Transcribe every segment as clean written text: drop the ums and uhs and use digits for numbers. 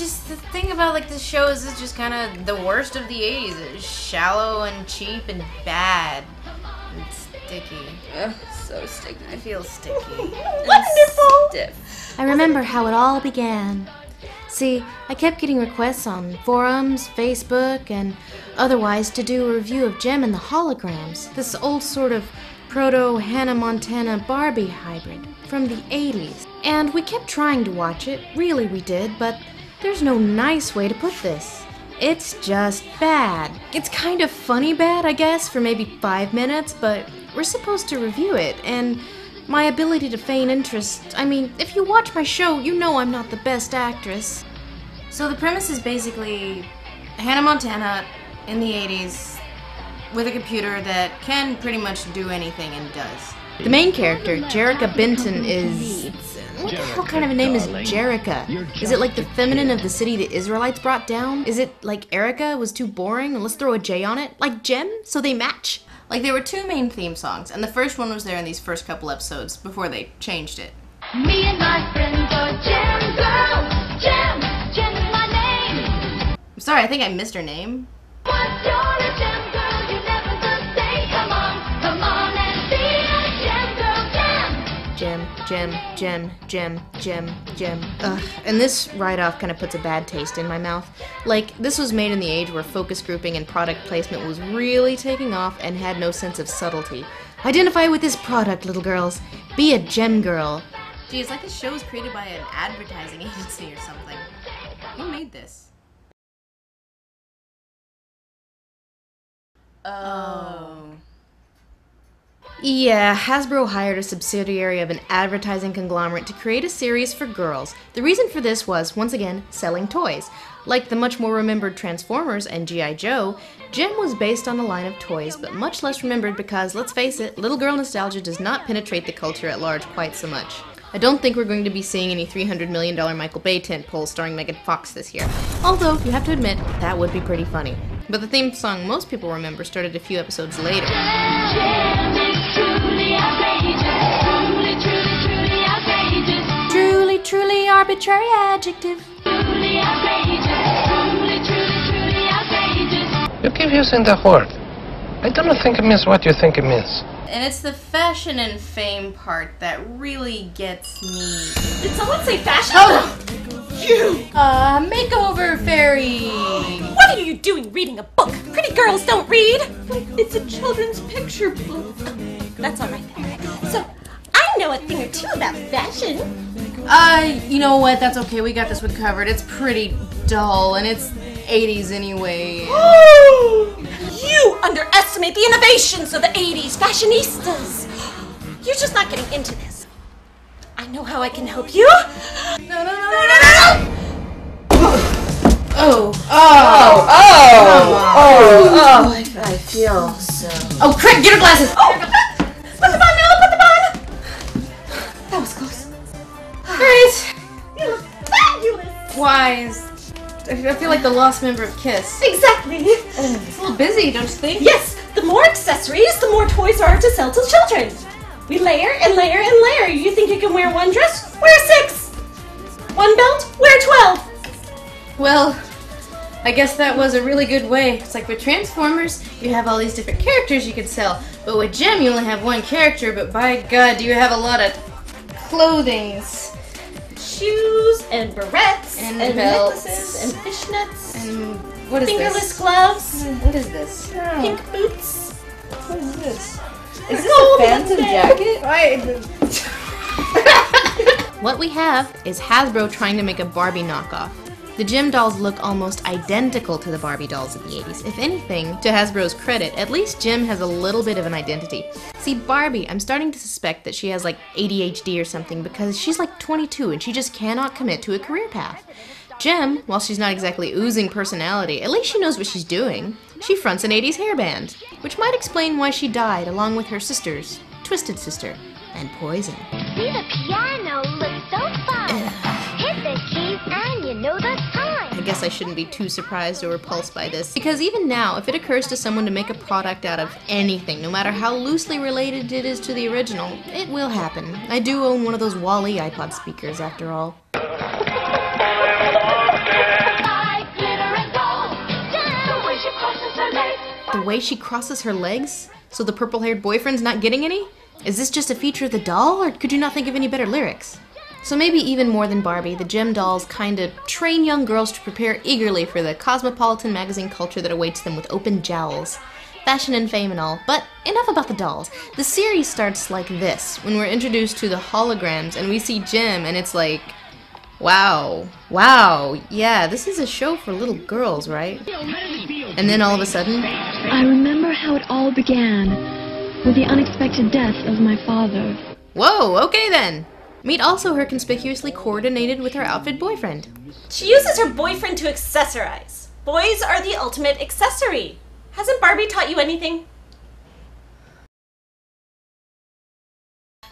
It's just the thing about like this show is it's just kind of the worst of the 80s. It's shallow and cheap and bad. And sticky. Ugh, so sticky. I feel sticky. Wonderful! Stiff. I remember how it all began. See, I kept getting requests on forums, Facebook, and otherwise to do a review of Jem and the Holograms, this old sort of proto-Hannah Montana Barbie hybrid from the 80s. And we kept trying to watch it, really we did, but there's no nice way to put this. It's just bad. It's kind of funny bad, I guess, for maybe 5 minutes, but we're supposed to review it, and my ability to feign interest, I mean, if you watch my show, you know I'm not the best actress. So the premise is basically Hannah Montana in the 80s with a computer that can pretty much do anything and does. The main character, Jerrica Benton, is... What the hell kind of a name is Jerrica? Is it like the feminine of the city the Israelites brought down? Is it like Erica was too boring and let's throw a J on it? Like Jem, so they match? Like there were 2 main theme songs, and the first one was there in these first couple episodes before they changed it. Me and my friends are Jem girls. Jem is my name. I'm sorry, I think I missed her name. Once you're a Jem girl, you never could say, come on and be a Jem girl, Jem. Jem. Ugh, and this write-off kind of puts a bad taste in my mouth. Like, this was made in the age where focus grouping and product placement was really taking off and had no sense of subtlety. Identify with this product, little girls. Be a Jem girl. Gee, it's like this show was created by an advertising agency or something. Who made this? Oh. Yeah, Hasbro hired a subsidiary of an advertising conglomerate to create a series for girls. The reason for this was, once again, selling toys. Like the much more remembered Transformers and G.I. Joe, Jem was based on a line of toys, but much less remembered because, let's face it, little girl nostalgia does not penetrate the culture at large quite so much. I don't think we're going to be seeing any $300 million Michael Bay tentpole starring Megan Fox this year. Although, you have to admit, that would be pretty funny. But the theme song most people remember started a few episodes later. Truly arbitrary adjective. You keep using that word. I don't think it means what you think it means. And it's the fashion and fame part that really gets me. Did someone say fashion? Oh! You! Makeover fairy! What are you doing reading a book? Pretty girls don't read! It's a children's picture book. That's alright. So, I know a thing or two about fashion. You know what? That's okay. We got this one covered. It's pretty dull, and it's 80s anyway. You underestimate the innovations of the 80s fashionistas. You're just not getting into this. I know how I can help you. No. I feel so... Oh, Craig, get her glasses! Oh! Put them on, Nella, put them on! That was close. Alright. You look fabulous! Wise. I feel like the lost member of Kiss. Exactly. It's a little busy, don't you think? Yes, the more accessories, the more toys there are to sell to children. We layer and layer and layer. You think you can wear one dress? Wear 6. One belt? Wear 12. Well, I guess that was a really good way. It's like with Transformers, you have all these different characters you could sell. But with Jem, you only have one character, but by God, do you have a lot of clothings. Shoes and barrettes And necklaces belts. and fishnets. And what is Fingerless this? gloves. What is this? Pink boots. What is this? Is this a Phantom jacket? What we have is Hasbro trying to make a Barbie knockoff. The Jem dolls look almost identical to the Barbie dolls of the 80s. If anything, to Hasbro's credit, at least Jem has a little bit of an identity. See, Barbie, I'm starting to suspect that she has like ADHD or something because she's like 22 and she just cannot commit to a career path. Jem, while she's not exactly oozing personality, at least she knows what she's doing. She fronts an 80s hairband, which might explain why she died along with her sisters, Twisted Sister and Poison. See the piano looks so fun. Hit the keys and you know the time. I guess I shouldn't be too surprised or repulsed by this, because even now, if it occurs to someone to make a product out of anything, no matter how loosely related it is to the original, it will happen. I do own one of those Wall-E iPod speakers, after all. The way she crosses her legs so the purple-haired boyfriend's not getting any? Is this just a feature of the doll, or could you not think of any better lyrics? So maybe even more than Barbie, the Gem dolls kinda train young girls to prepare eagerly for the cosmopolitan magazine culture that awaits them with open jowls. Fashion and fame and all, but enough about the dolls. The series starts like this, when we're introduced to the holograms and we see Gem and it's like, wow, yeah, this is a show for little girls, right? And then all of a sudden, I remember how it all began with the unexpected death of my father. whoa, okay then. Meet also her conspicuously coordinated with her outfit boyfriend. She uses her boyfriend to accessorize. Boys are the ultimate accessory. Hasn't Barbie taught you anything?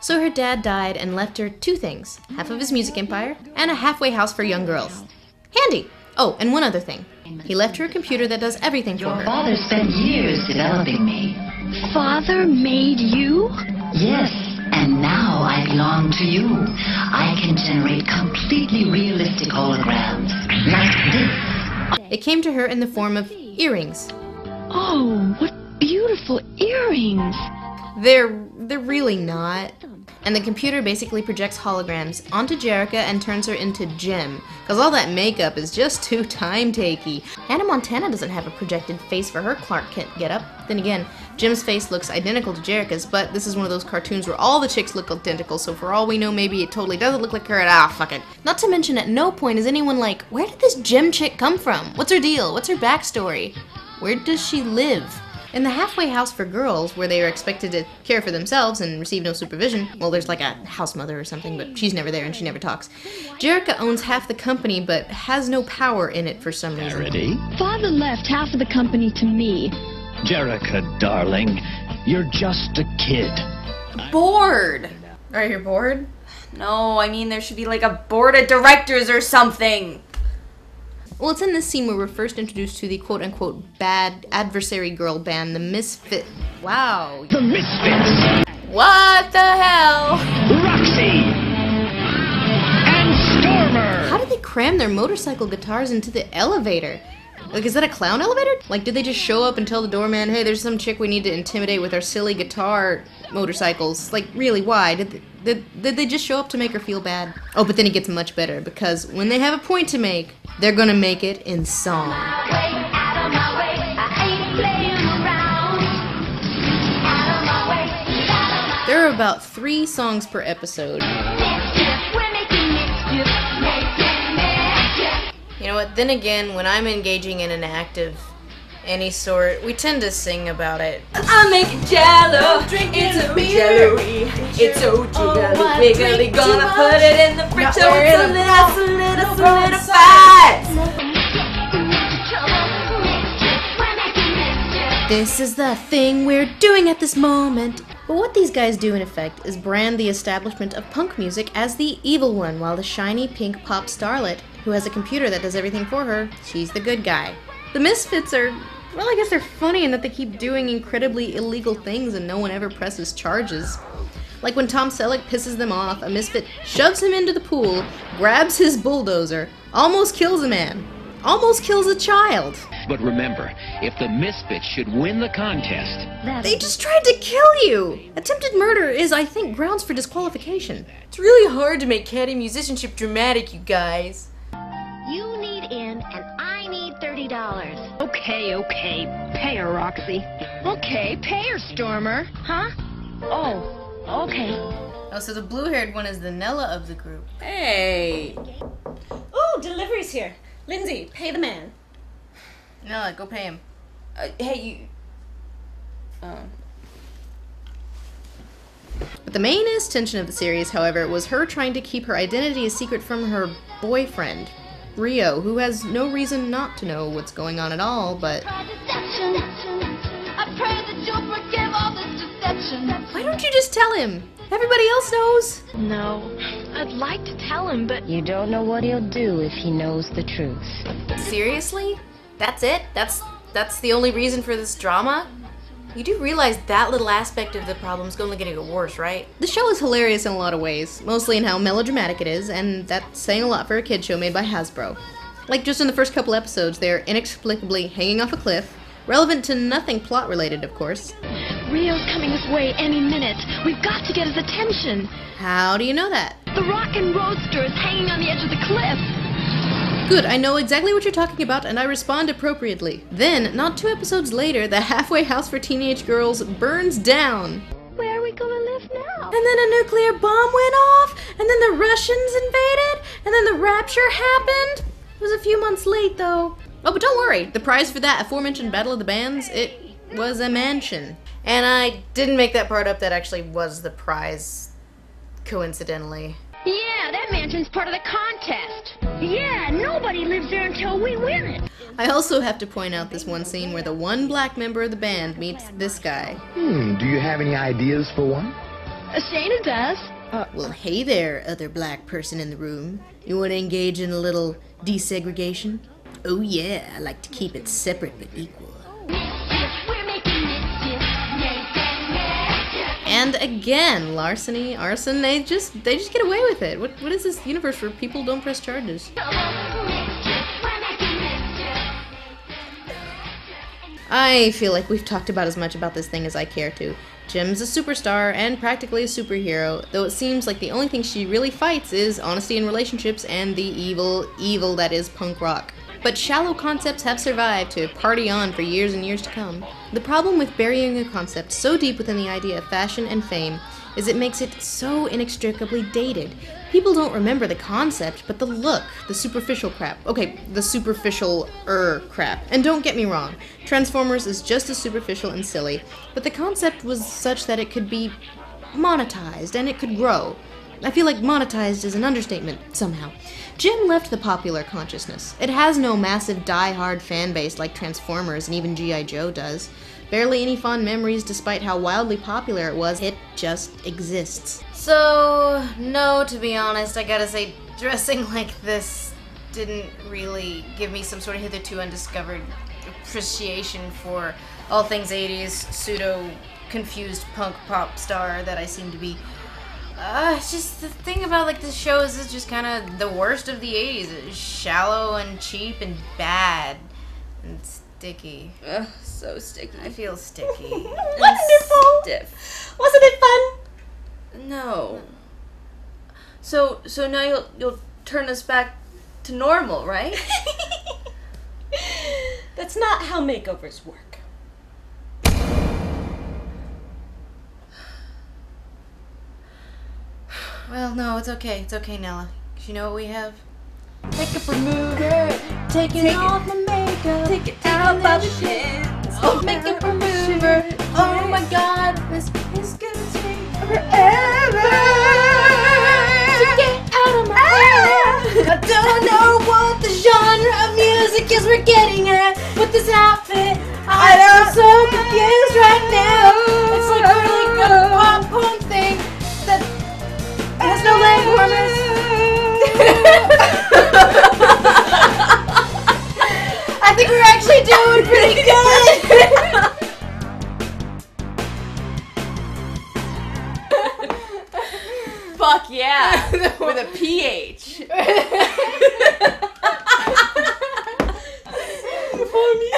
So her dad died and left her two things, half of his music empire and a halfway house for young girls. Handy! Oh, and one other thing. He left her a computer that does everything for her. Father spent years developing me. Father made you? Yes, and now I belong to you. I can generate completely realistic holograms, like this. It came to her in the form of earrings. Oh, what beautiful earrings! They're really not. And the computer basically projects holograms onto Jerrica and turns her into Gem, because all that makeup is just too time-takey. Hannah Montana doesn't have a projected face for her Clark Kent getup. Then again, Gem's face looks identical to Jerrica's, but this is one of those cartoons where all the chicks look identical, so for all we know, maybe it totally doesn't look like her and fuck it. Not to mention, at no point is anyone like, where did this Gem chick come from? What's her deal? What's her backstory? Where does she live? In the halfway house for girls, where they are expected to care for themselves and receive no supervision, well, there's like a house mother or something, but she's never there and she never talks. Jerrica owns half the company, but has no power in it for some reason. Charity? Father left half of the company to me. Jerrica, darling, you're just a kid. Bored. Are you bored? No, I mean there should be like a board of directors or something. Well, it's in this scene where we're first introduced to the quote-unquote bad adversary girl band, the Misfit. Wow. The Misfits! What the hell? Roxy! And Stormer! How did they cram their motorcycle guitars into the elevator? Like, is that a clown elevator? Like, did they just show up and tell the doorman, hey, there's some chick we need to intimidate with our silly guitar motorcycles? Like, really, why? Did they just show up to make her feel bad? Oh, but then it gets much better, because when they have a point to make, they're gonna make it in song. There are about 3 songs per episode. You know what, then again, when I'm engaging in an act of any sort, we tend to sing about it. I make Jello, it's so jello-y, it's so jiggly, wiggly, gonna put it in the fridge so it's a little solidified. This is the thing we're doing at this moment. But what these guys do in effect is brand the establishment of punk music as the evil one, while the shiny pink pop starlet, who has a computer that does everything for her, she's the good guy. The Misfits are, well, I guess they're funny in that they keep doing incredibly illegal things and no one ever presses charges. Like when Tom Selleck pisses them off, a Misfit shoves him into the pool, grabs his bulldozer, almost kills a man, almost kills a child. But remember, if the Misfits should win the contest, They just tried to kill you! Attempted murder is, I think, grounds for disqualification. It's really hard to make caddy musicianship dramatic, you guys. You need in, and I need $30. Okay, pay her, Roxy. Okay, pay her, Stormer. Huh? Oh, okay. Oh, so the blue-haired one is the Nella of the group. Hey. Ooh, delivery's here. Lindsay, pay the man. Nella, go pay him. Hey, you. But the mainest tension of the series, however, was her trying to keep her identity a secret from her boyfriend, Rio, who has no reason not to know what's going on at all, but... Why don't you just tell him? Everybody else knows. No, I'd like to tell him, but You don't know what he'll do if he knows the truth. Seriously? That's it? That's the only reason for this drama? You do realize that little aspect of the problem's only gonna get worse, right? The show is hilarious in a lot of ways, mostly in how melodramatic it is, and that's saying a lot for a kid show made by Hasbro. Like, just in the first couple episodes, they're inexplicably hanging off a cliff, Rio, who has no reason not to know what's going on at all, but... What are you doing? Everybody else knows. No, I'd like to tell him, but... You do realize that little aspect of the problem's gonna get worse, right? The show is hilarious in a lot of ways, mostly in how melodramatic it is, and that's saying a lot for a kid show made by Hasbro. Like, just in the first couple episodes, they're inexplicably hanging off a cliff, Relevant to nothing plot related, of course. Rio's coming this way any minute. We've got to get his attention. How do you know that? The rockin' roadster is hanging on the edge of the cliff. Good, I know exactly what you're talking about, and I respond appropriately. Then, not 2 episodes later, the halfway house for teenage girls burns down. Where are we gonna live now? And then a nuclear bomb went off, and then the Russians invaded, and then the rapture happened. It was a few months late, though. Oh, but don't worry, the prize for that aforementioned Battle of the Bands, it was a mansion. And I didn't make that part up, that actually was the prize, coincidentally. Yeah, that mansion's part of the contest. Yeah, nobody lives there until we win it. I also have to point out this one scene where the one black member of the band meets this guy. Do you have any ideas for one? Shayna does. Well, hey there, other black person in the room. You want to engage in a little desegregation? Oh yeah, I like to keep it separate but equal. And again, larceny, arson, they just get away with it. What is this universe where people don't press charges? I feel like we've talked about as much about this thing as I care to. Jim's a superstar and practically a superhero, though it seems like the only thing she really fights is honesty in relationships and the evil that is punk rock. But shallow concepts have survived to party on for years and years to come. The problem with burying a concept so deep within the idea of fashion and fame is it makes it so inextricably dated. People don't remember the concept, but the look, the superficial crap. Okay, the superficial-er crap. And don't get me wrong, Transformers is just as superficial and silly, but the concept was such that it could be monetized and it could grow. I feel like monetized is an understatement, somehow. Jim left the popular consciousness. It has no massive die-hard fan base like Transformers and even G.I. Joe does. Barely any fond memories despite how wildly popular it was. It just exists. So, no, to be honest, I gotta say, dressing like this didn't really give me some sort of hitherto undiscovered appreciation for all things 80s, pseudo-confused punk pop star that I seem to be. It's just the thing about like this show is it's just kind of the worst of the 80s. It's shallow and cheap and bad and sticky. Ugh, so sticky. I feel sticky. Wonderful! Stiff. Wasn't it fun? No. So now you'll turn us back to normal, right? That's not how makeovers work. Well, no, it's okay. It's okay, Nella. 'Cause you know what we have? Makeup remover, taking off my makeup, take it out by the shins. Oh, makeup remover, oh my god, this is gonna take forever to get out of my hair. I don't know what the genre of music is we're getting at, but this outfit, I'm so confused right now. It's like a really good pop punk thing that has no leg warmers. I think we're actually doing pretty good. Fuck yeah! With a PH. Funny.